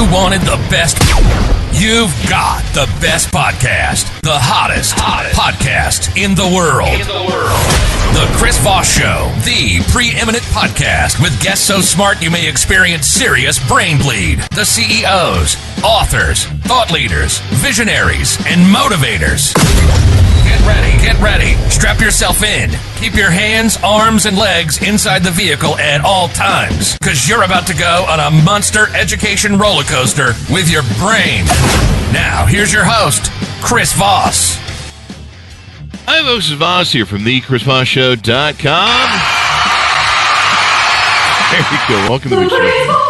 you wanted the best, you've got the best podcast, the hottest podcast in the world. The Chris Voss Show, the preeminent podcast with guests so smart you may experience serious brain bleed. The CEOs, authors, thought leaders, visionaries, and motivators. Get ready. Strap yourself in. Keep your hands, arms, and legs inside the vehicle at all times, because you're about to go on a monster education roller coaster with your brain. Now, here's your host, Chris Voss. Hi, folks. It's Voss here from thechrisvossshow.com. There you go. Welcome to the Big Show.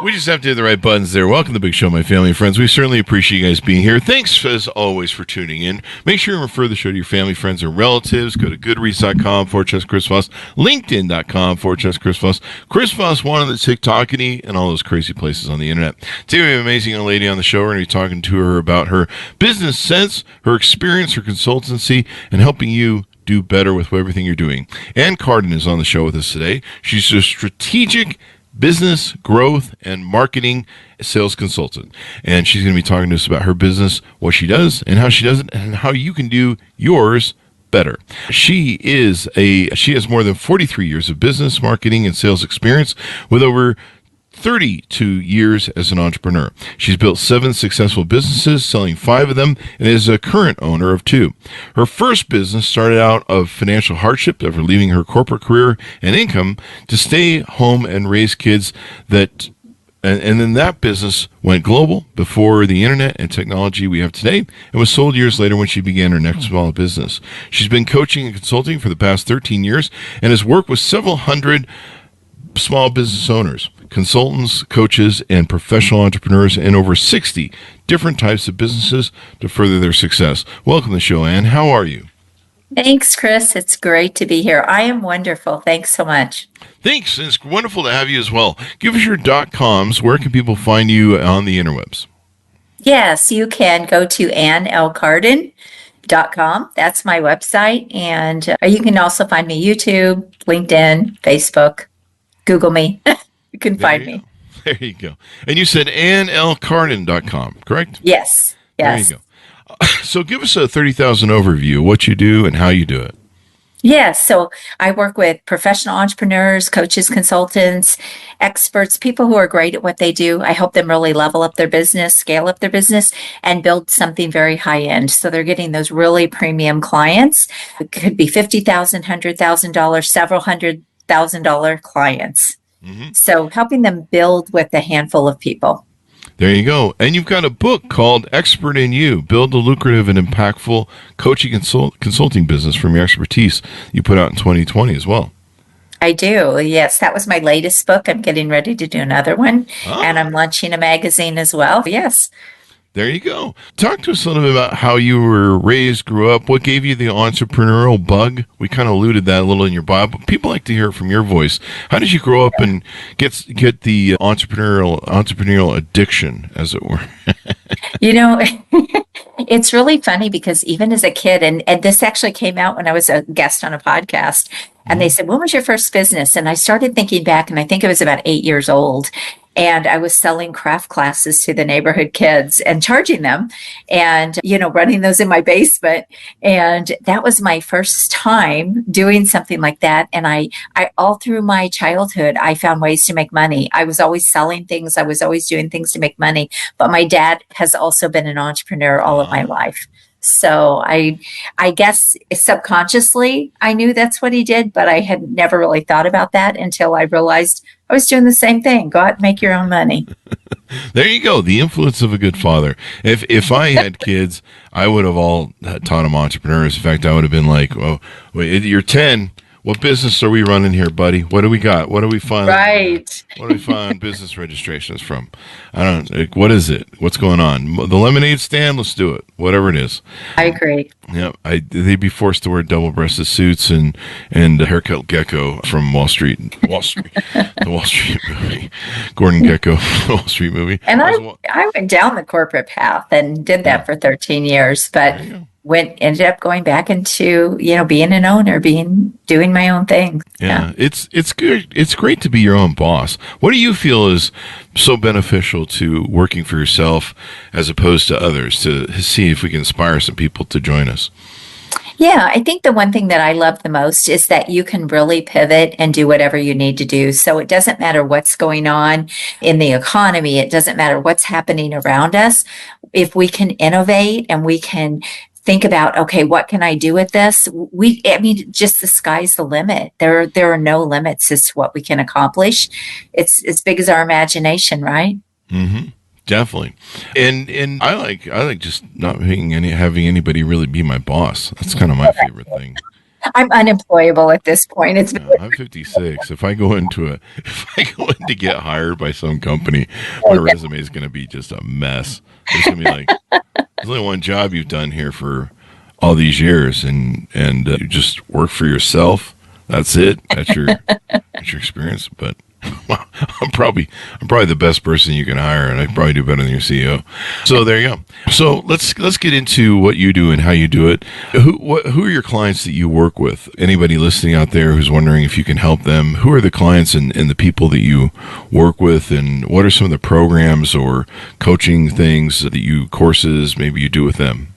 We just have to hit the right buttons there. Welcome to the Big Show, my family and friends. We certainly appreciate you guys being here. Thanks, as always, for tuning in. Make sure you refer the show to your family, friends, and relatives. Go to goodreads.com/Chris Voss, LinkedIn.com/Chris Voss, Chris Voss, one on the TikTokity, and all those crazy places on the internet. Today, we have an amazing young lady on the show. We're going to be talking to her about her business sense, her experience, her consultancy, and helping you do better with everything you're doing. Ann Cardin is on the show with us today. She's a strategic business growth and marketing sales consultant, and she's going to be talking to us about her business, what she does, and how she does it, and how you can do yours better. She has more than 43 years of business, marketing, and sales experience, with over 32 years as an entrepreneur. She's built 7 successful businesses, selling 5 of them, and is a current owner of 2. Her first business started out of financial hardship after leaving her corporate career and income to stay home and raise kids. And then that business went global before the internet and technology we have today, and was sold years later when she began her next small business. She's been coaching and consulting for the past 13 years and has worked with several hundred small business owners, consultants, coaches, and professional entrepreneurs in over 60 different types of businesses to further their success. Welcome to the show, Ann. How are you? Thanks, Chris. It's great to be here. I am wonderful. Thanks so much. Thanks. It's wonderful to have you as well. Give us your .coms. Where can people find you on the interwebs? Yes, you can go to annlcardin.com. That's my website. And you can also find me YouTube, LinkedIn, Facebook. Google me. You can find me. There you go. And you said annlcardin.com, correct? Yes. There you go. So give us a 30,000 overview of what you do and how you do it. Yes. So I work with professional entrepreneurs, coaches, consultants, experts, people who are great at what they do. I help them really level up their business, scale up their business, and build something very high end. So they're getting those really premium clients. It could be $50,000, $100,000, several $100,000 clients. Mm-hmm. So helping them build with a handful of people. There you go. And you've got a book called Expert in You, Build a Lucrative and Impactful Coaching Consulting Business from Your Expertise. You put out in 2020 as well. I do. Yes, that was my latest book. I'm getting ready to do another one. And I'm launching a magazine as well. Yes. There you go. Talk to us a little bit about how you were raised, grew up. What gave you the entrepreneurial bug? We kind of alluded that a little in your bio, but people like to hear it from your voice. How did you grow up and get the entrepreneurial addiction, as it were? It's really funny because even as a kid, and this actually came out when I was a guest on a podcast, and they said, "When was your first business?" And I started thinking back, and I think it was about 8 years old. And I was selling craft classes to the neighborhood kids and charging them and, running those in my basement. And that was my first time doing something like that. And I all through my childhood, I found ways to make money. I was always selling things. I was always doing things to make money. But my dad has also been an entrepreneur all of my life. So I guess subconsciously I knew that's what he did, but I had never really thought about that until I realized I was doing the same thing. Go out and make your own money. There you go. The influence of a good father. If I had kids, I would have all taught them entrepreneurs. In fact, I would have been like, "Oh, wait, you're 10. What business are we running here, buddy? What do we got? What do we find? Right. What do we find business registrations from? What is it? What's going on? The lemonade stand? Let's do it. Whatever it is." I agree. Yeah, they'd be forced to wear double-breasted suits and a haircut gecko from Wall Street, the Wall Street movie, Gordon Gekko, Wall Street movie. And I went down the corporate path and did that for 13 years, but ended up going back into, being an owner, doing my own thing. Yeah, it's good. It's great to be your own boss. What do you feel is so beneficial to working for yourself as opposed to others, to see if we can inspire some people to join us? Yeah, I think the one thing that I love the most is that you can really pivot and do whatever you need to do. So it doesn't matter what's going on in the economy. It doesn't matter what's happening around us. If we can innovate and we can think about, okay, what can I do with this? Just the sky's the limit. There are no limits as to what we can accomplish. It's as big as our imagination, right? Mm-hmm. Definitely. And I like just not having anybody really be my boss. That's kind of my favorite thing. I'm unemployable at this point. I'm 56. If I go in to get hired by some company, my resume is going to be just a mess. It's going to be like, there's only one job you've done here for all these years, and you just work for yourself. That's it. That's your experience. But well, I'm probably the best person you can hire, and I probably do better than your CEO. So there you go. So let's get into what you do and how you do it. Who are your clients that you work with? Anybody listening out there who's wondering if you can help them? Who are the clients and the people that you work with, and what are some of the programs or coaching things courses maybe you do with them?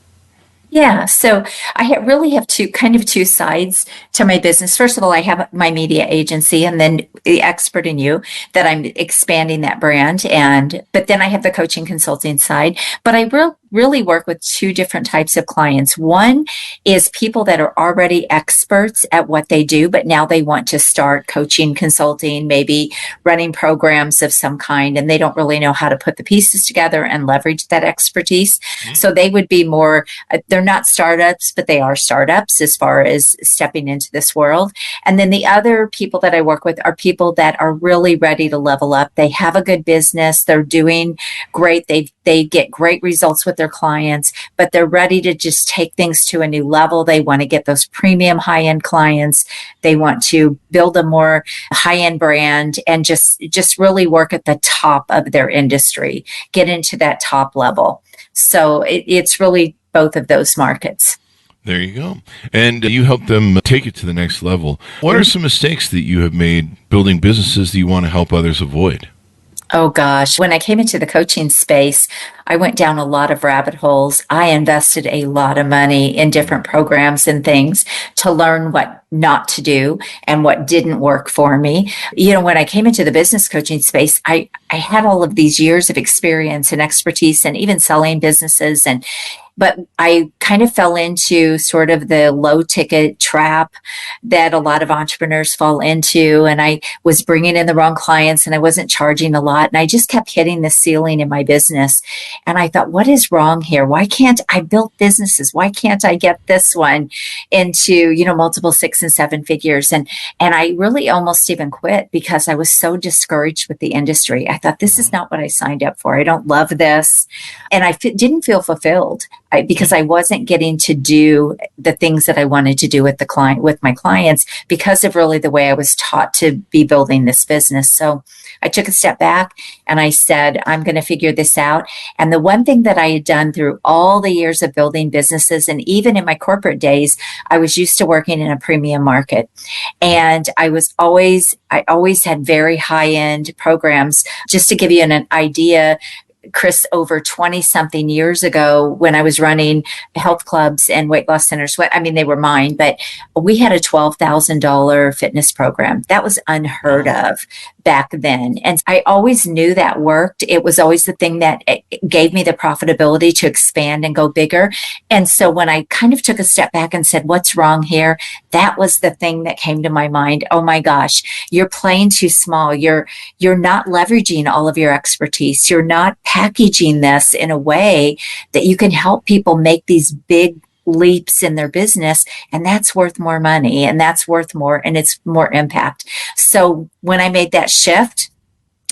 Yeah, so I really have two sides to my business. First of all, I have my media agency, and then the Expert in You that I'm expanding that brand. But then I have the coaching consulting side. But I really work with two different types of clients. One is people that are already experts at what they do, but now they want to start coaching, consulting, maybe running programs of some kind, and they don't really know how to put the pieces together and leverage that expertise. Mm-hmm. So they would be more, they're not startups, but they are startups as far as stepping into this world. And then the other people that I work with are people that are really ready to level up. They have a good business. They're doing great. They get great results with their clients, but they're ready to just take things to a new level. They want to get those premium high-end clients. They want to build a more high-end brand and just really work at the top of their industry, get into that top level. So it's really both of those markets. There you go. And you help them take it to the next level. What are some mistakes that you have made building businesses that you want to help others avoid? Oh gosh, when I came into the coaching space, I went down a lot of rabbit holes. I invested a lot of money in different programs and things to learn what not to do and what didn't work for me. When I came into the business coaching space, I had all of these years of experience and expertise and even selling businesses, but I kind of fell into sort of the low ticket trap that a lot of entrepreneurs fall into. And I was bringing in the wrong clients and I wasn't charging a lot. And I just kept hitting the ceiling in my business. And I thought, what is wrong here? Why can't I build businesses? Why can't I get this one into, multiple 6 and 7 figures? And I really almost even quit because I was so discouraged with the industry. I thought, this is not what I signed up for. I don't love this. And I didn't feel fulfilled. Because I wasn't getting to do the things that I wanted to do with my clients, because of really the way I was taught to be building this business. So I took a step back and I said, I'm going to figure this out. And the one thing that I had done through all the years of building businesses, and even in my corporate days, I was used to working in a premium market. And I always had very high end programs. Just to give you an idea, Chris, over 20 something years ago, when I was running health clubs and weight loss centers, they were mine, but we had a $12,000 fitness program. That was unheard of back then. And I always knew that worked. It was always the thing that gave me the profitability to expand and go bigger. And so when I kind of took a step back and said, what's wrong here? That was the thing that came to my mind. Oh my gosh, you're playing too small. You're not leveraging all of your expertise. You're not packaging this in a way that you can help people make these big leaps in their business, and that's worth more money, and that's worth more, and it's more impact. So when I made that shift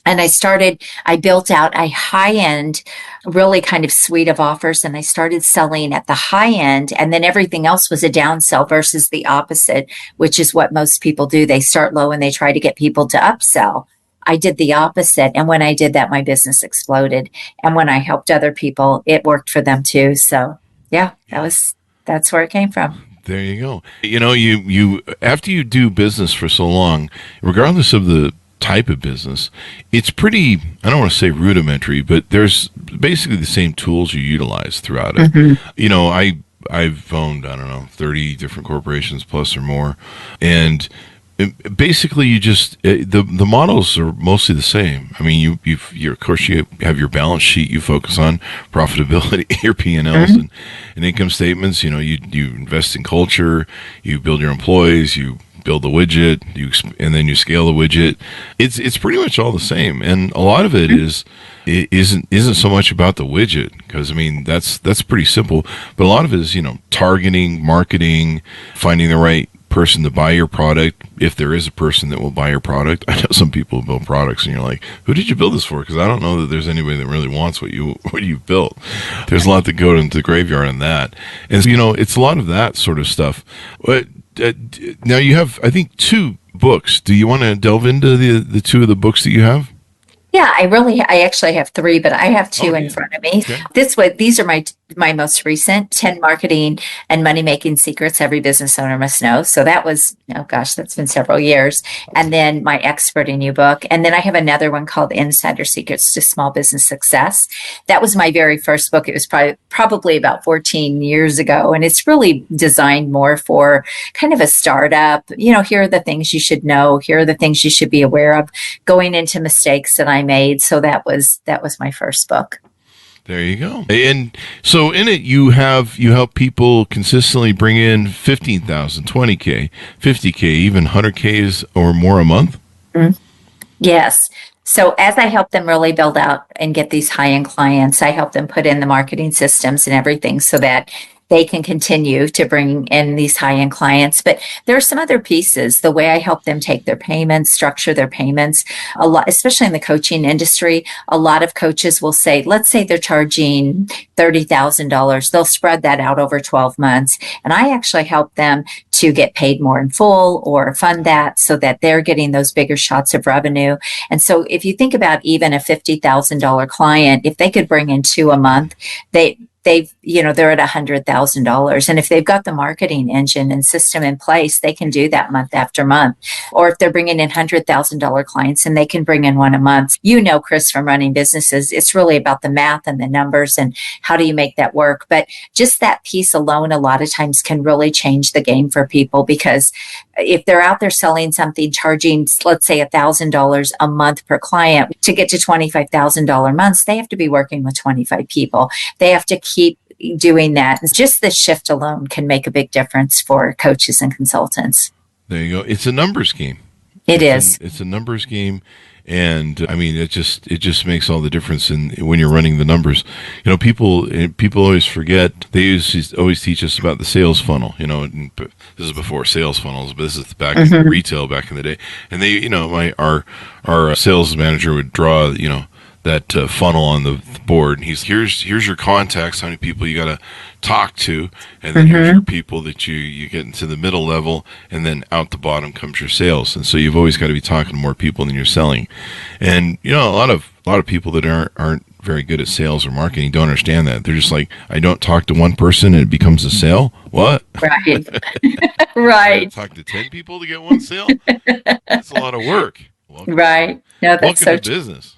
and I built out a high end, really kind of suite of offers, and I started selling at the high end, and then everything else was a downsell versus the opposite, which is what most people do. They start low and they try to get people to upsell. I did the opposite. And when I did that, my business exploded. And when I helped other people, it worked for them too. So yeah, that was That's where it came from. There you go. You after you do business for so long, regardless of the type of business, it's pretty, I don't want to say rudimentary, but there's basically the same tools you utilize throughout it. I've owned, I don't know, 30 different corporations plus or more. And basically you just, the models are mostly the same. I mean, of course you have your balance sheet, you focus on profitability, your P&Ls and income statements. You invest in culture, you build your employees, you build the widget, and then you scale the widget. It's pretty much all the same. And a lot of it isn't so much about the widget, because I mean that's pretty simple, but a lot of it is targeting, marketing, finding the right person to buy your product, if there is a person that will buy your product. I know some people build products and you're like, who did you build this for? Because I don't know that there's anybody that really wants what you've built. There's a lot that go into the graveyard on that. And it's a lot of that sort of stuff. But now you have, I think, 2 books. Do you want to delve into the 2 of the books that you have? Yeah, I actually have 3, but I have 2 in front of me. Okay. These are my most recent 10 marketing and money making secrets every business owner must know. So that was, that's been several years. And then my expert in you book. And then I have another one called Insider Secrets to Small Business Success. That was my very first book. It was probably about 14 years ago. And it's really designed more for kind of a startup. Here are the things you should know. Here are the things you should be aware of going into mistakes that I made. So that was my first book. There you go. And so in it, you help people consistently bring in 15,000, 20K, 50K, even 100Ks or more a month? Mm-hmm. Yes. So as I help them really build out and get these high-end clients, I help them put in the marketing systems and everything so that they can continue to bring in these high-end clients. But there are some other pieces, the way I help them take their payments, structure their payments. A lot, especially in the coaching industry, a lot of coaches will say, let's say they're charging $30,000. They'll spread that out over 12 months. And I actually help them to get paid more in full or fund that so that they're getting those bigger shots of revenue. And so if you think about even a $50,000 client, if they could bring in 2 a month, they're at $100,000. And if they've got the marketing engine and system in place, they can do that month after month. Or if they're bringing in $100,000 clients and they can bring in 1 a month, Chris, from running businesses, it's really about the math and the numbers and how do you make that work. But just that piece alone, a lot of times can really change the game for people, because if they're out there selling something, charging, let's say $1,000 a month per client, to get to $25,000 months, they have to be working with 25 people. They have to keep doing that. Just this shift alone can make a big difference for coaches and consultants. There you go. It's a numbers game. It's a numbers game. And I mean, it just makes all the difference when you're running the numbers. People always forget. They always teach us about the sales funnel. And this is before sales funnels, but this is back in retail back in the day. And they, our sales manager would draw, that funnel on the board. And here's your contacts, how many people you got to talk to, and then here's your people that you get into the middle level, and then out the bottom comes your sales. And so you've always got to be talking to more people than you're selling. And a lot of people that aren't very good at sales or marketing don't understand that. They're just like, I don't talk to one person and it becomes a sale. What? Right. Right. Talk to 10 people to get one sale? That's a lot of work. Right. No, that's so true. Business.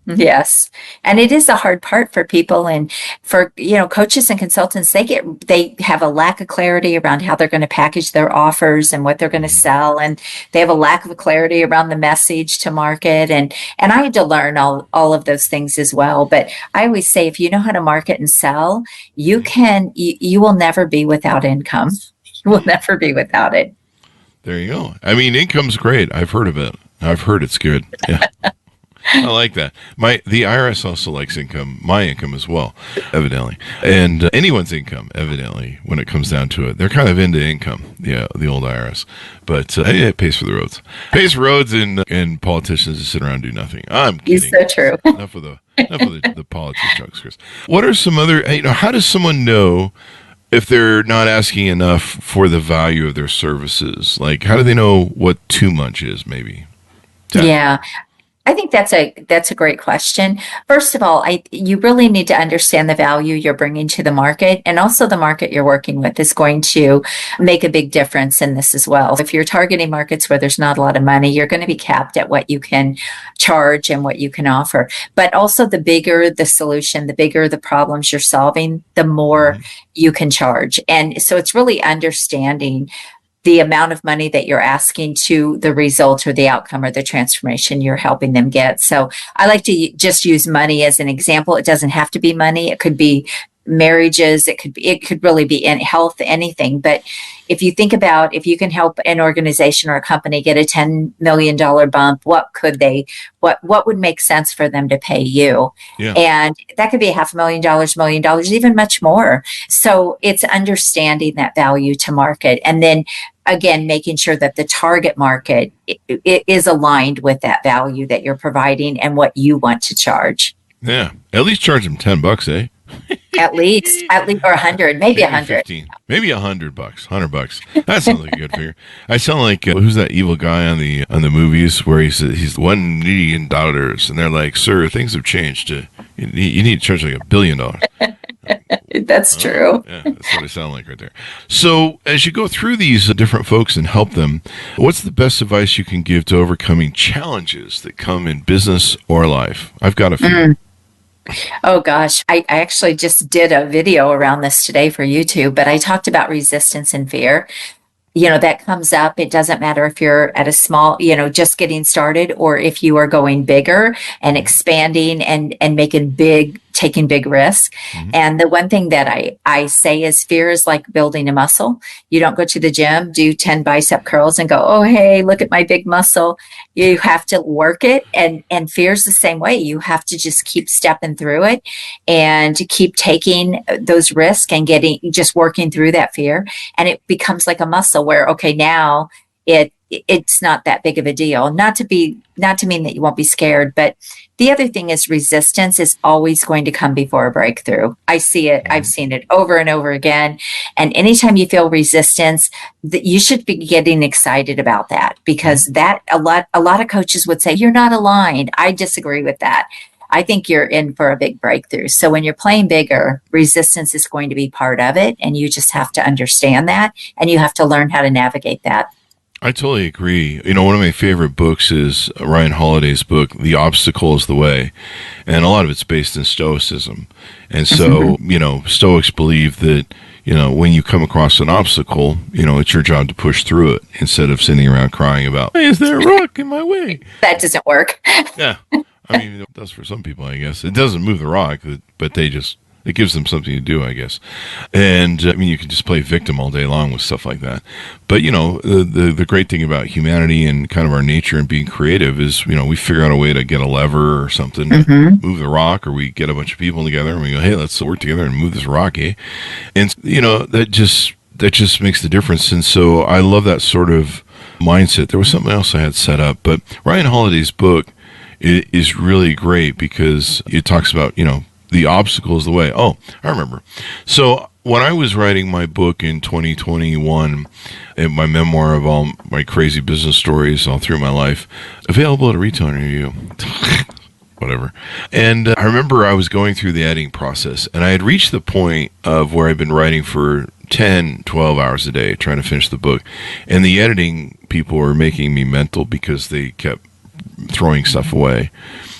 Yes. And it is a hard part for people, and for, coaches and consultants, they have a lack of clarity around how they're going to package their offers and what they're going to sell. And they have a lack of clarity around the message to market. And I had to learn all of those things as well. But I always say, if you know how to market and sell, you will never be without income. You will never be without it. There you go. I mean, income's great. I've heard of it. I've heard it's good. Yeah. I like that. The IRS also likes income, my income as well, evidently, and anyone's income, evidently, when it comes down to it. They're kind of into income, the old IRS, but it pays for the roads. Pays for roads, and politicians just sit around and do nothing. I'm kidding. It's so true. Enough of the politics jokes, Chris. What are some other? How does someone know if they're not asking enough for the value of their services? Like, how do they know what too much is? Maybe. Yeah. I think that's a great question. First of all, you really need to understand the value you're bringing to the market, and also the market you're working with is going to make a big difference in this as well. If you're targeting markets where there's not a lot of money, you're going to be capped at what you can charge and what you can offer. But also, the bigger the solution, the bigger the problems you're solving, the more you can charge. And so it's really understanding the amount of money that you're asking to the result or the outcome or the transformation you're helping them get. So I like to just use money as an example. It doesn't have to be money. It could be marriages. It could really be in health, anything. But if you think about, if you can help an organization or a company get a $10 million bump, what would make sense for them to pay you? Yeah. And that could be $500,000, $1 million, even much more. So it's understanding that value to market. And then again, making sure that the target market it is aligned with that value that you're providing and what you want to charge. Yeah. At least charge them $10, eh? At least, or 100, maybe 100. 15, maybe $100, $100. That sounds like a good figure. I sound like who's that evil guy on the movies where he's $1 million, and they're like, "Sir, things have changed. You need to charge like $1 billion." That's true. Yeah, that's what I sound like right there. So, as you go through these different folks and help them, what's the best advice you can give to overcoming challenges that come in business or life? I've got a few. Oh gosh, I actually just did a video around this today for YouTube, but I talked about resistance and fear. That comes up. It doesn't matter if you're at a small, just getting started, or if you are going bigger and expanding and taking big risks. And the one thing that I say is fear is like building a muscle. You don't go to the gym, do 10 bicep curls and go, "Oh, hey, look at my big muscle." You have to work it. And fear is the same way. You have to just keep stepping through it and keep taking those risks and just working through that fear. And it becomes like a muscle where, okay, now it's not that big of a deal. Not to mean that you won't be scared, but the other thing is resistance is always going to come before a breakthrough. I see it. I've seen it over and over again. And anytime you feel resistance, that you should be getting excited about that, because that a lot of coaches would say, "You're not aligned." I disagree with that. I think you're in for a big breakthrough. So when you're playing bigger, resistance is going to be part of it. And you just have to understand that, and you have to learn how to navigate that. I totally agree. One of my favorite books is Ryan Holiday's book, The Obstacle is the Way. And a lot of it's based in Stoicism. And so, Stoics believe that, when you come across an obstacle, it's your job to push through it instead of sitting around crying about, "Hey, is there a rock in my way?" That doesn't work. Yeah. I mean, it does for some people, I guess. It doesn't move the rock, but it gives them something to do, I guess. And you can just play victim all day long with stuff like that. But, the great thing about humanity and kind of our nature and being creative is, we figure out a way to get a lever or something, to move the rock, or we get a bunch of people together and we go, "Hey, let's work together and move this rock, eh?" And, that just makes the difference. And so I love that sort of mindset. There was something else I had set up, but Ryan Holiday's book is really great because it talks about, the obstacle is the way. Oh, I remember. So when I was writing my book in 2021, my memoir of all my crazy business stories all through my life, available at a retailer near you. Whatever. And I remember I was going through the editing process, and I had reached the point of where I'd been writing for 10, 12 hours a day trying to finish the book. And the editing people were making me mental because they kept throwing stuff away.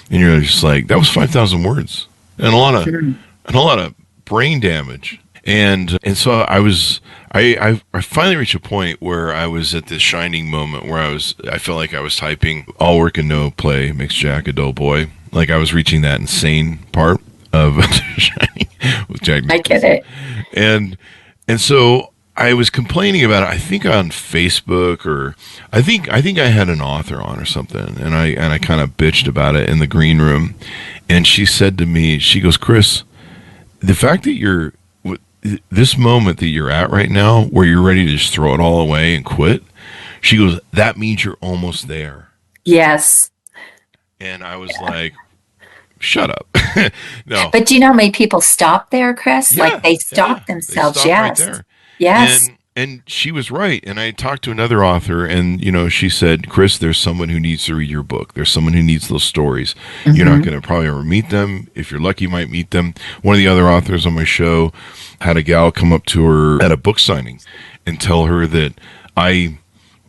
And you're just like, that was 5,000 words. And a lot of brain damage. And so I finally reached a point where I was at this shining moment where I felt like I was typing, "All work and no play makes Jack a dull boy." Like I was reaching that insane part of Shining with Jack. I get it. And so I was complaining about it, I think on Facebook, or I think I had an author on or something, and I kind of bitched about it in the green room. And she said to me, she goes, "Chris, the fact that this moment that you're at right now, where you're ready to just throw it all away and quit," she goes, "that means you're almost there." Yes. And I was like, shut up. No. But do you know how many people stop there, Chris? Yeah, like they stop themselves. They stop yes. right there. Yes. And she was right. And I talked to another author, and she said, Chris, there's someone who needs to read your book. There's someone who needs those stories. You're not going to probably ever meet them. If you're lucky, you might meet them. One of the other authors on my show had a gal come up to her at a book signing and tell her that I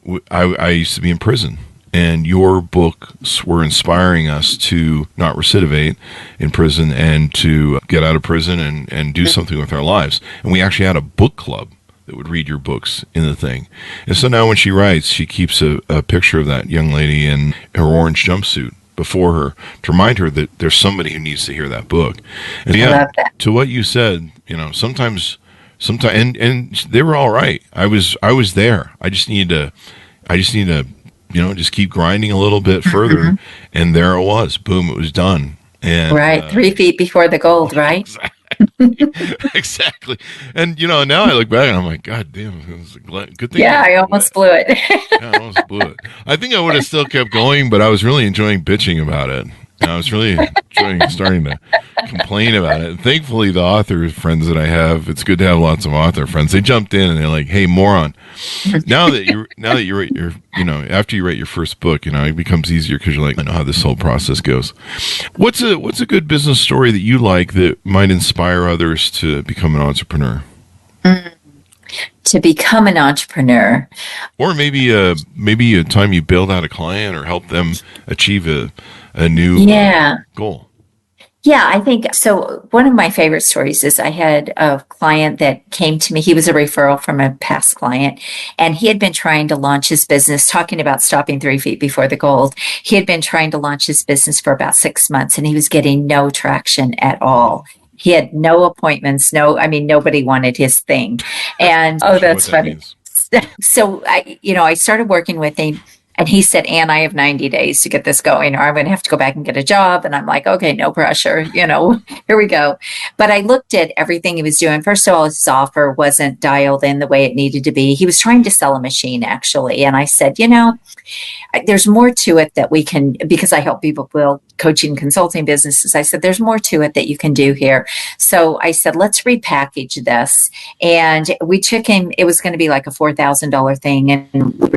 used to be in prison, and your books were inspiring us to not recidivate in prison and to get out of prison and do something with our lives. And we actually had a book club that would read your books in the thing. And so now when she writes, she keeps a picture of that young lady in her orange jumpsuit before her to remind her that there's somebody who needs to hear that book. And I love that. To what you said, sometimes, and they were all right. I was there. I just need to, just keep grinding a little bit further. And there it was. Boom, it was done. And right. 3 feet before the gold, right? Exactly. And now I look back and I'm like, God damn, it was a good thing. Yeah, I almost blew it. I almost blew it. I think I would have still kept going, but I was really enjoying bitching about it. And I was really starting to complain about it. And thankfully, the author friends that I have, it's good to have lots of author friends. They jumped in and they're like, "Hey, moron! Now that you write your, after you write your first book, it becomes easier because you're like, I know how this whole process goes." What's a good business story that you like that might inspire others to become an entrepreneur? To become an entrepreneur, or maybe a time you bailed out a client or help them achieve a new goal. Yeah, I think so. One of my favorite stories is I had a client that came to me. He was a referral from a past client, and he had been trying to launch his business, talking about stopping 3 feet before the gold. He had been trying to launch his business for about 6 months, and he was getting no traction at all. He had no appointments. Nobody wanted his thing. And that's funny. So I started working with him. And he said, Ann, I have 90 days to get this going, or I'm going to have to go back and get a job. And I'm like, okay, no pressure, here we go. But I looked at everything he was doing. First of all, his offer wasn't dialed in the way it needed to be. He was trying to sell a machine, actually. And I said, there's more to it that we can, because I help people build coaching consulting businesses. I said, there's more to it that you can do here. So I said, let's repackage this. And we took him, it was going to be like a $4,000 thing. And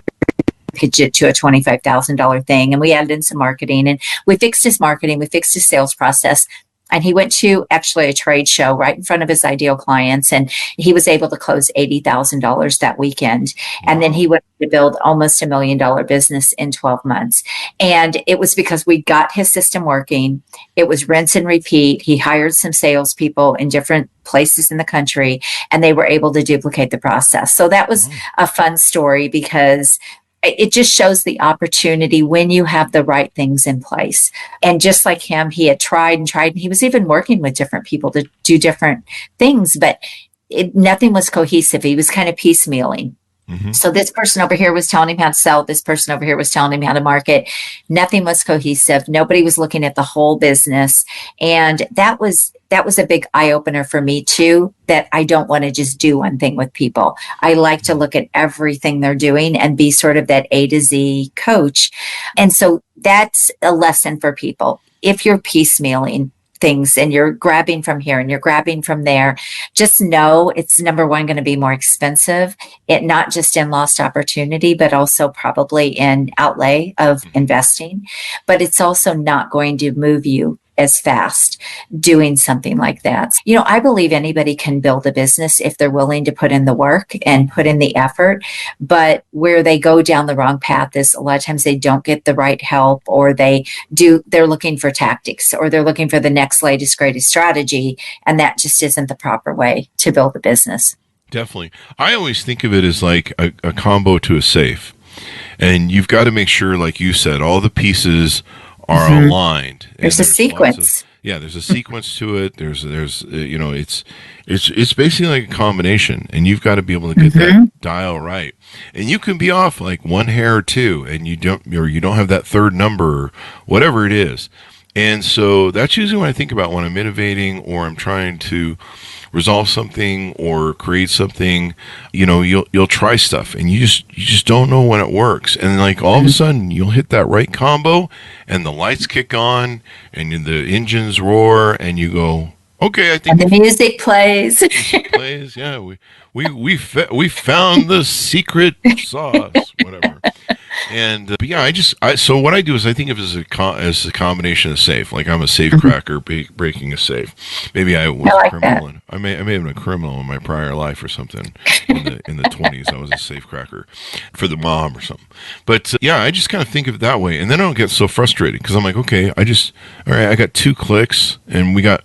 pitch it to a $25,000 thing. And we added in some marketing, and we fixed his marketing. We fixed his sales process. And he went to actually a trade show right in front of his ideal clients. And he was able to close $80,000 that weekend. And then he went to build almost $1 million business in 12 months. And it was because we got his system working. It was rinse and repeat. He hired some salespeople in different places in the country, and they were able to duplicate the process. So that was a fun story, because it just shows the opportunity when you have the right things in place. And just like him, he had tried and tried, and he was even working with different people to do different things, but nothing was cohesive. He was kind of piecemealing. So this person over here was telling him how to sell. This person over here was telling him how to market. Nothing was cohesive. Nobody was looking at the whole business. And that was a big eye opener for me too, that I don't want to just do one thing with people. I like to look at everything they're doing and be sort of that A to Z coach. And so that's a lesson for people. If you're piecemealing things and you're grabbing from here and you're grabbing from there, just know it's number one going to be more expensive. It not just in lost opportunity, but also probably in outlay of investing. But it's also not going to move you as fast doing something like that. I believe anybody can build a business if they're willing to put in the work and put in the effort. But where they go down the wrong path is a lot of times they don't get the right help, or they're looking for tactics, or they're looking for the next latest, greatest strategy. And that just isn't the proper way to build a business. Definitely. I always think of it as like a combo to a safe. And you've got to make sure, like you said, all the pieces are aligned. There's a sequence. There's a sequence to it. There's it's basically like a combination, and you've got to be able to get that dial right. And you can be off like one hair or two, and you don't have that third number or whatever it is. And so that's usually what I think about when I'm innovating or I'm trying to resolve something or create something. You'll try stuff and you just don't know when it works. And like all of a sudden you'll hit that right combo and the lights kick on and the engines roar and you go, Okay, I And think the music plays. music plays. Yeah, we found the secret sauce, whatever. And but yeah, so what I do is I think of it as as a combination of safe. Like I'm a safe cracker breaking a safe. Maybe I was I a like criminal, that. and I may have been a criminal in my prior life or something. In the 20s, I was a safe cracker for the mob or something. But yeah, I just kind of think of it that way, and then I don't get so frustrated because I'm like, okay, all right, I got 2 clicks, and we got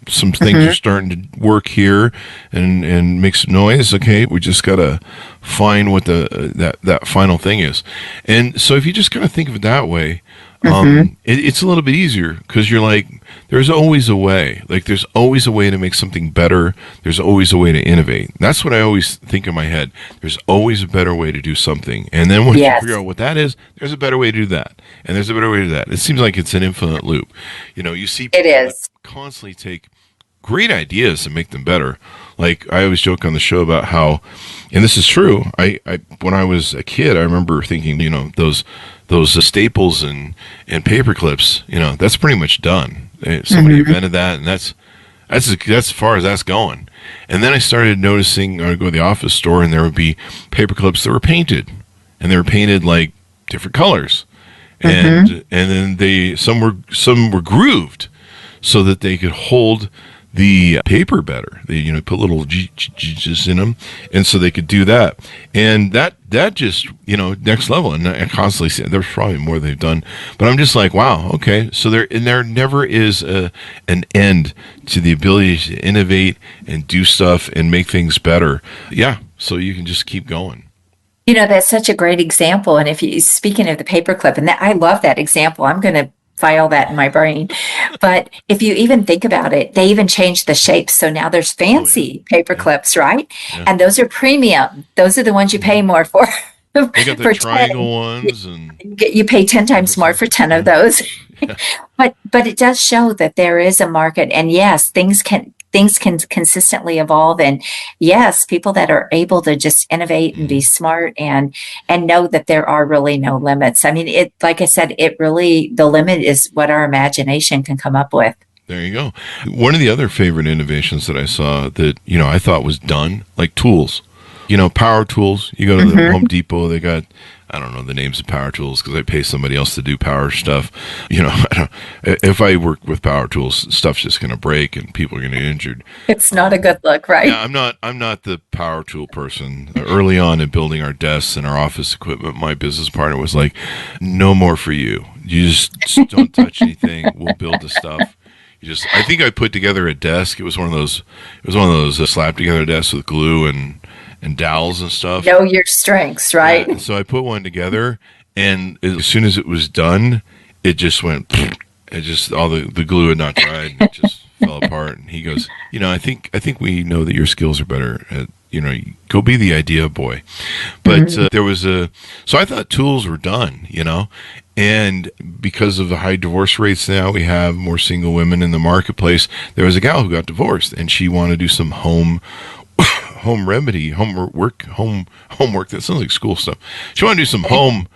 some things are starting to work here and make some noise. Okay, we just gotta find what that final thing is. And so if you just kind of think of it that way, it's a little bit easier because you're like, there's always a way. Like there's always a way to make something better. There's always a way to innovate. That's what I always think in my head. There's always a better way to do something. And then once you Yes, figure out what that is, there's a better way to do that. And there's a better way to do that. It seems like it's an infinite loop. You see it people that is. constantly take great ideas and make them better. Like I always joke on the show about how, and this is true. I when I was a kid, I remember thinking, those staples and paper clips, that's pretty much done. Somebody invented that, and that's as far as that's going. And then I started noticing, I would go to the office store, and there would be paper clips that were painted, and they were painted like different colors, and then some were grooved so that they could hold the paper better. They put little G's in them, and so they could do that. And that just next level. And I constantly say there's probably more they've done, but I'm just like, wow, okay. So there never is an end to the ability to innovate and do stuff and make things better. Yeah, so you can just keep going. That's such a great example. And if you, speaking of the paperclip, and I love that example, I'm going to file that in my brain. But if you even think about it, they even changed the shapes. So now there's Oh yeah, fancy paper yeah, clips, right? yeah. And those are premium. Those are the ones you pay more for. They got the For triangle 10, ones and you pay 10 times different more stuff. for 10 of Yeah, those. yeah. But it does show that there is a market, and yes, things can consistently evolve, and yes, people that are able to just innovate and be Mhm. smart and know that there are really no limits. I mean, it, like I said, it really, the limit is what our imagination can come up with. There you go. One of the other favorite innovations that I saw that, I thought was done, like tools. Power tools. You go to the Home Depot, they got, I don't know the names of power tools because I pay somebody else to do power stuff. If I work with power tools, stuff's just going to break and people are going to get injured. It's not a good look, Yeah, right? I'm not the power tool person. Early on in building our desks and our office equipment, my business partner was like, "No more for you. You just don't touch anything. We'll build the stuff." I think I put together a desk. It was one of those. It was one of those slap together desks with glue and dowels and stuff. Know your strengths, Yeah, right? and so I put one together, and as soon as it was done, it just went. It just all the glue had not dried. And it just fell apart. And he goes, I think we know that your skills are better at. Go be the idea boy. But so I thought tools were done. And because of the high divorce rates now, we have more single women in the marketplace. There was a gal who got divorced, and she wanted to do some homework. That sounds like school stuff. She wanted to do some home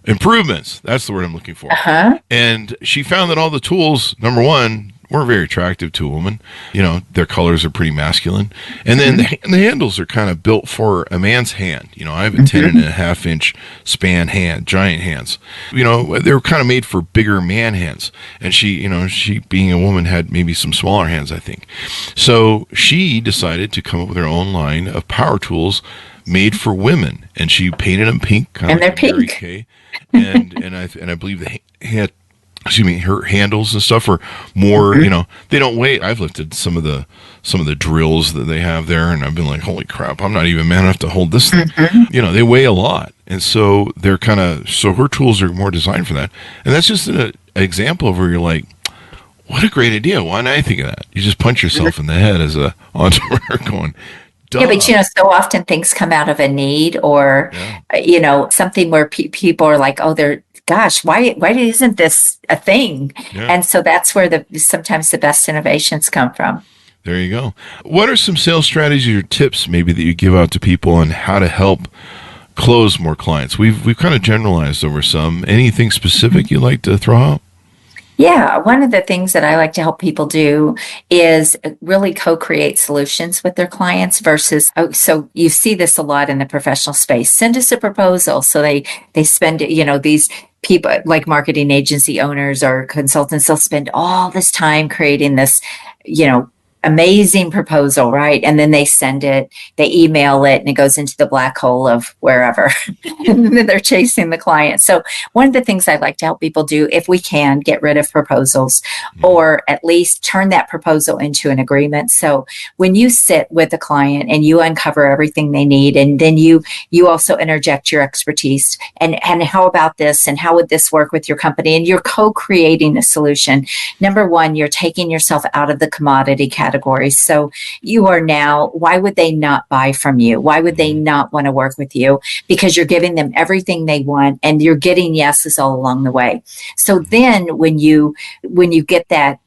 improvements. That's the word I'm looking for. Uh-huh. And she found that all the tools, number one, weren't very attractive to a woman. Their colors are pretty masculine. And then the handles are kind of built for a man's hand. I have a 10.5 inch span hand, giant hands. They were kind of made for bigger man hands. And she being a woman had maybe some smaller hands, I think. So she decided to come up with her own line of power tools made for women. And she painted them pink, kind of And they're like a Mary pink. Kay. And I believe her handles and stuff are more, they don't weigh. I've lifted some of the drills that they have there, and I've been like, holy crap, I'm not even man enough to hold this thing. They weigh a lot. And so so her tools are more designed for that. And that's just an example of where you're like, what a great idea. Why didn't I think of that? You just punch yourself in the head as a entrepreneur going, duh. Yeah, but so often things come out of a need, or Yeah. something where people are like, "Oh, gosh, why isn't this a thing?" Yeah. And so that's where sometimes the best innovations come from. There you go. What are some sales strategies or tips maybe that you give out to people on how to help close more clients? We've kind of generalized over some. Anything specific you'd like to throw out? Yeah, one of the things that I like to help people do is really co-create solutions with their clients versus, oh, so you see this a lot in the professional space. Send us a proposal. So they spend, these people like marketing agency owners or consultants, they'll spend all this time creating this, you know, amazing proposal, right? And then they send it, they email it, and it goes into the black hole of wherever. And then they're chasing the client. So one of the things I'd like to help people do, if we can, get rid of proposals or at least turn that proposal into an agreement. So when you sit with a client and you uncover everything they need, and then you also interject your expertise and how about this and how would this work with your company, and you're co-creating a solution. Number one, you're taking yourself out of the commodity category. So you are now, why would they not buy from you? Why would they not want to work with you? Because you're giving them everything they want and you're getting yeses all along the way. So then when you get that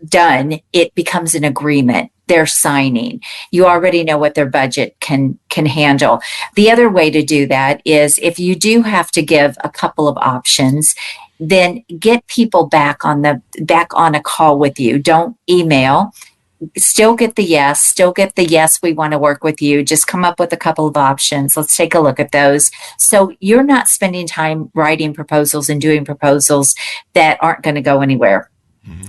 done, it becomes an agreement. They're signing. You already know what their budget can handle. The other way to do that is if you do have to give a couple of options, then get people back on a call with you. Don't email. Still get the yes, we want to work with you. Just come up with a couple of options. Let's take a look at those. So you're not spending time writing proposals and doing proposals that aren't going to go anywhere.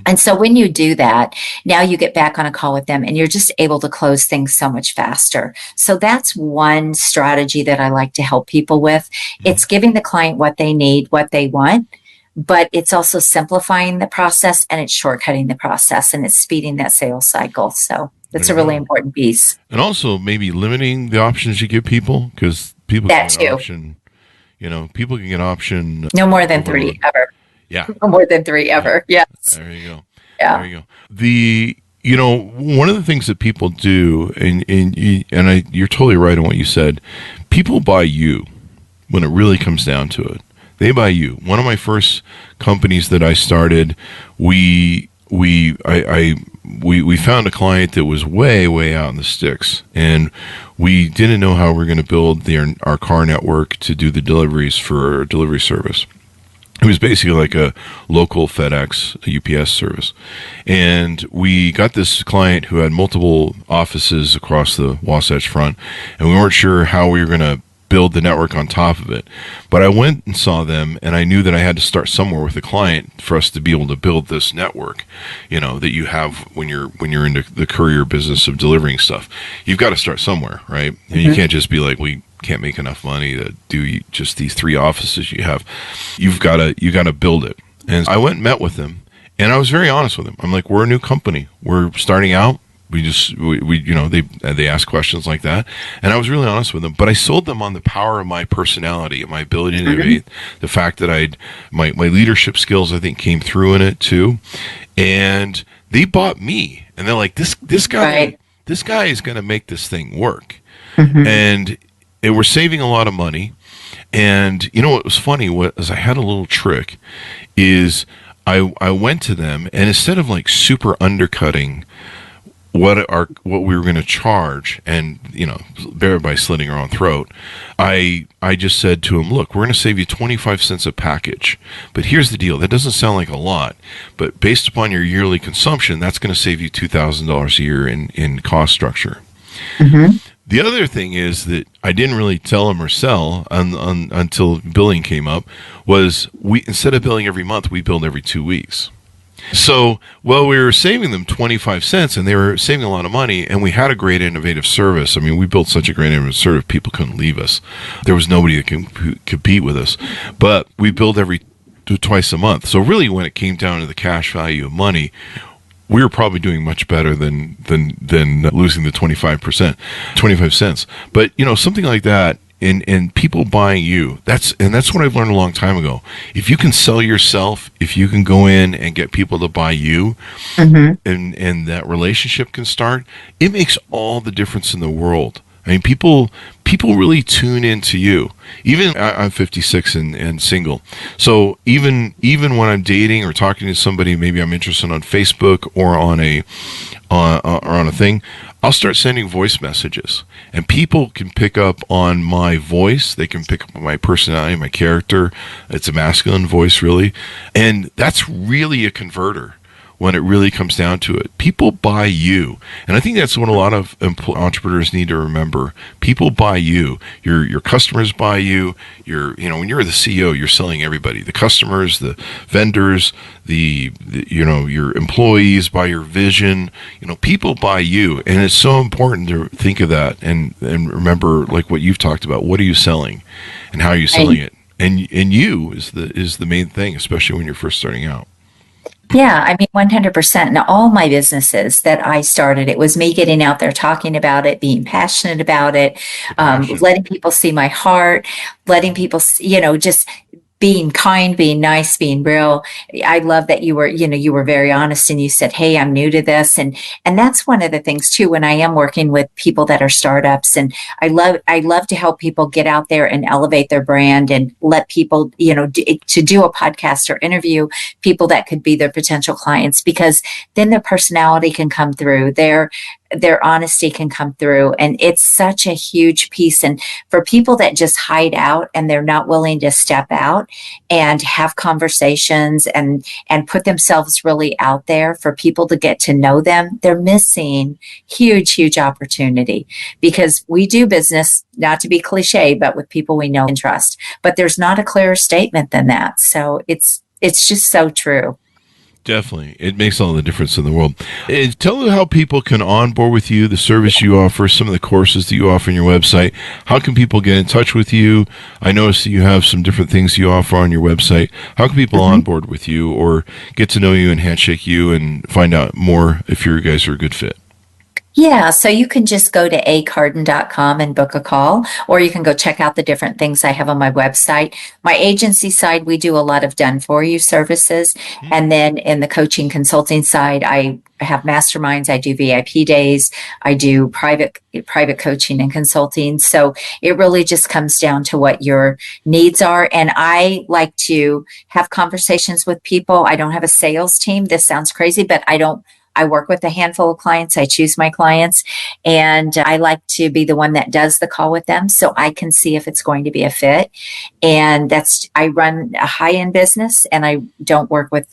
And so when you do that, now you get back on a call with them and you're just able to close things so much faster. So that's one strategy that I like to help people with. It's giving the client what they need, what they want, but it's also simplifying the process and it's shortcutting the process and it's speeding that sales cycle. So that's a really important piece. And also maybe limiting the options you give people, because people That can get too. option, people can get option. No more than 3 ever. Yeah. No more than 3 ever. Yes. There you go. Yeah. There you go. One of the things that people do, you're totally right on what you said. People buy you when it really comes down to it. They buy you. One of my first companies that I started, we found a client that was way, way out in the sticks, and we didn't know how we were going to build our car network to do the deliveries for our delivery service. It was basically like a local FedEx, a UPS service. And we got this client who had multiple offices across the Wasatch Front, and we weren't sure how we were going to build the network on top of it. But I went and saw them, and I knew that I had to start somewhere with the client for us to be able to build this network, that you have when you're into the courier business of delivering stuff. You've got to start somewhere, right? And you can't just be like, we can't make enough money to do just these 3 offices you have. You got to build it. And I went and met with them, and I was very honest with them. I'm like, we're a new company. We're starting out. We they ask questions like that, and I was really honest with them. But I sold them on the power of my personality and my ability to innovate. The fact that my leadership skills, I think, came through in it too, and they bought me. And they're like, this guy, Right. This guy is going to make this thing work, and they were saving a lot of money. And what was funny was I had a little trick. Is I went to them, and instead of like super undercutting what we were going to charge, and thereby slitting our own throat, I just said to him, look, we're going to save you 25 cents a package, but here's the deal. That doesn't sound like a lot, but based upon your yearly consumption, that's going to save you $2,000 a year in cost structure. The other thing is that I didn't really tell him or sell until billing came up, was we, instead of billing every month, we billed every 2 weeks. So, we were saving them 25 cents, and they were saving a lot of money, and we had a great innovative service. I mean, we built such a great innovative service, people couldn't leave us. There was nobody that could compete with us. But we billed twice a month. So really, when it came down to the cash value of money, we were probably doing much better than losing the 25 cents. But, something like that, and people buying you, that's what I've learned a long time ago. If you can sell yourself, if you can go in and get people to buy you, and that relationship can start, it makes all the difference in the world I mean, people really tune into you. Even I'm 56 and single, so even when I'm dating or talking to somebody, maybe I'm interested on Facebook or on a thing, I'll start sending voice messages, and people can pick up on my voice. They can pick up on my personality, my character. It's a masculine voice, really, and that's really a converter. When it really comes down to it, people buy you, and I think that's what a lot of entrepreneurs need to remember. People buy you. Your customers buy you. When you're the CEO, you're selling everybody: the customers, the vendors, the your employees buy your vision. People buy you, and it's so important to think of that and remember, like what you've talked about. What are you selling, and how are you selling it? And you is the main thing, especially when you're first starting out. Yeah, I mean, 100%. And all my businesses that I started, it was me getting out there, talking about it, being passionate about it, letting people see my heart, letting people, just being kind, being nice, being real. I love that you were very honest and you said, "Hey, I'm new to this." And that's one of the things too, when I am working with people that are startups, and I love to help people get out there and elevate their brand and let people, to do a podcast or interview people that could be their potential clients, because then their personality can come through, their honesty can come through. And it's such a huge piece. And for people that just hide out and they're not willing to step out and have conversations and put themselves really out there for people to get to know them, they're missing huge opportunity, because we do business, not to be cliche, but with people we know and trust. But there's not a clearer statement than that. So it's just so true. Definitely. It makes all the difference in the world. Tell them how people can onboard with you, the service you offer, some of the courses that you offer on your website. How can people get in touch with you? I noticed that you have some different things you offer on your website. How can people onboard with you or get to know you and handshake you and find out more if you guys are a good fit? Yeah, so you can just go to acarden.com and book a call, or you can go check out the different things I have on my website. My agency side, we do a lot of done-for-you services. And then in the coaching consulting side, I have masterminds, I do VIP days, I do private coaching and consulting. So it really just comes down to what your needs are. And I like to have conversations with people. I don't have a sales team. This sounds crazy, but I work with a handful of clients. I choose my clients, and I like to be the one that does the call with them so I can see if it's going to be a fit. And I run a high-end business, and I don't work with,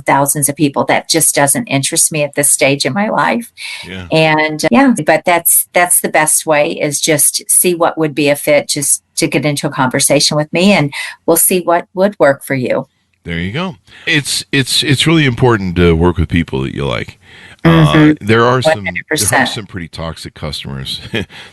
thousands of people. That just doesn't interest me at this stage in my life. Yeah. And but that's the best way, is just see what would be a fit, just to get into a conversation with me, and we'll see what would work for you. There you go. It's really important to work with people that you like. There are some pretty toxic customers.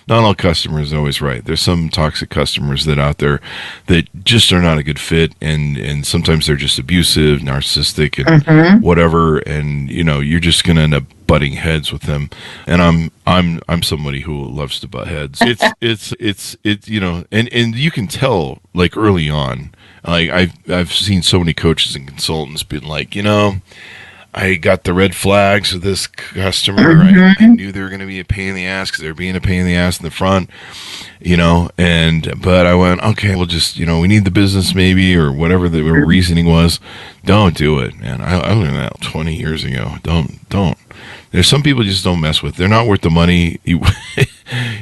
Not all customers are always right. There's some toxic customers that out there that just are not a good fit, and sometimes they're just abusive, narcissistic, and whatever. And you're just gonna end up butting heads with them. And I'm somebody who loves to butt heads. It's and you can tell, like, early on. Like I've seen so many coaches and consultants being like, I got the red flags of this customer. I knew they were going to be a pain in the ass because they were being a pain in the ass in the front, but I went, okay, we'll just, we need the business maybe, or whatever the reasoning was. Don't do it, man. I learned that 20 years ago. Don't. There's some people you just don't mess with. They're not worth the money. You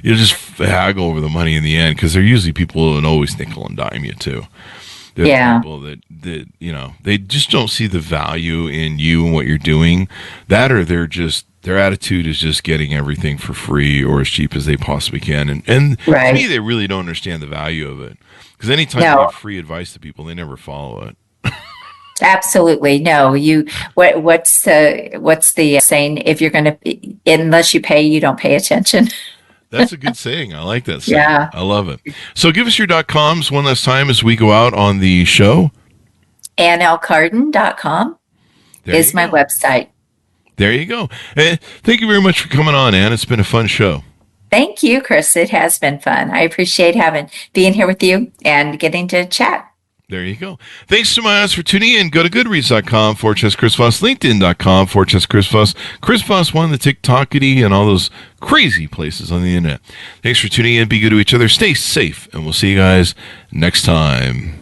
just haggle over the money in the end, because they're usually people that always nickel and dime you too. There's people that they just don't see the value in you and what you're doing. That, or their attitude is just getting everything for free or as cheap as they possibly can. And to me, they really don't understand the value of it. Because anytime you give free advice to people, they never follow it. Absolutely. No, what's the saying? If you're going to, unless you pay, you don't pay attention. That's a good saying. I like that saying. Yeah. I love it. So give us your .coms one last time as we go out on the show. AnnLCarden.com is my website. There you go. Thank you very much for coming on, Ann. It's been a fun show. Thank you, Chris. It has been fun. I appreciate being here with you and getting to chat. There you go. Thanks to my audience for tuning in. Go to goodreads.com/Chris Voss, LinkedIn.com/Chris Voss, Chris Voss One, the TikTokity, and all those crazy places on the internet. Thanks for tuning in. Be good to each other. Stay safe, and we'll see you guys next time.